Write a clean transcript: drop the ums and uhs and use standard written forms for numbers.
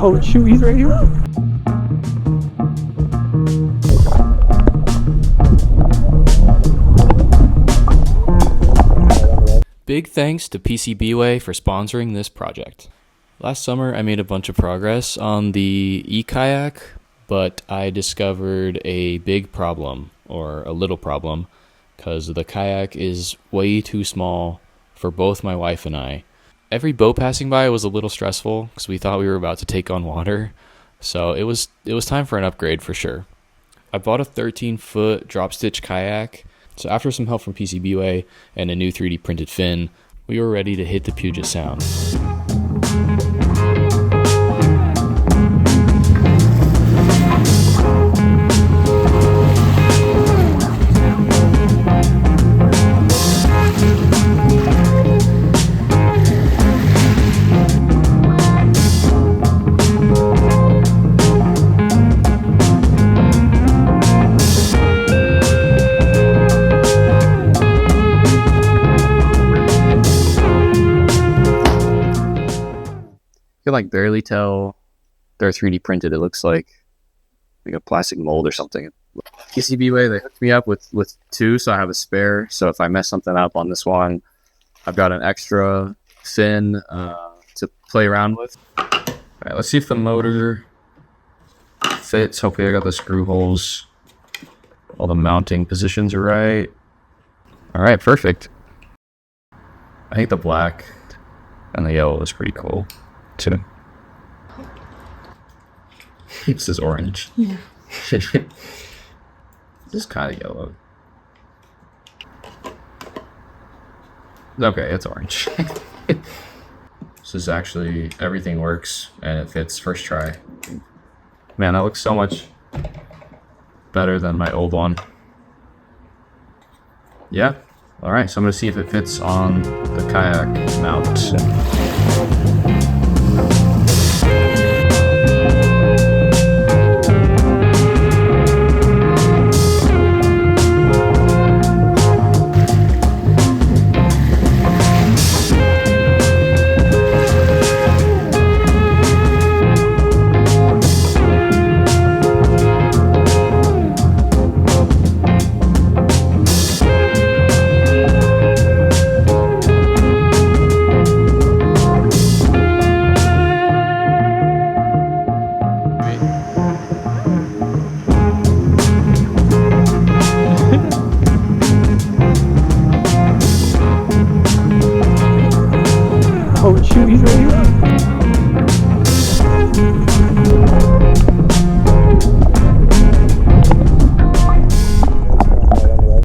Oh shoot, he's right here. Big thanks to PCBWay for sponsoring this project. Last summer I made a bunch of progress on the e-kayak, but I discovered a big problem, or a little problem, because the kayak is way too small for both my wife and I. Every boat passing by was a little stressful because we thought we were about to take on water, so it was time for an upgrade for sure. I bought a 13-foot drop stitch kayak, so after some help from PCBWay and a new 3D printed fin, we were ready to hit the Puget Sound. You can like barely tell they're 3D printed. It looks like a plastic mold or something. PCBWay, they hooked me up with two, so I have a spare. So if I mess something up on this one, I've got an extra fin to play around with. All right, let's see if the motor fits. Hopefully I got the screw holes. All the mounting positions are right. All right, perfect. I think the black and the yellow is pretty cool too. This is orange. Yeah. This is kind of yellow. Okay, it's orange. This is actually, everything works and it fits first try. Man, that looks so much better than my old one. Yeah. All right, so I'm gonna see if it fits on the kayak mount.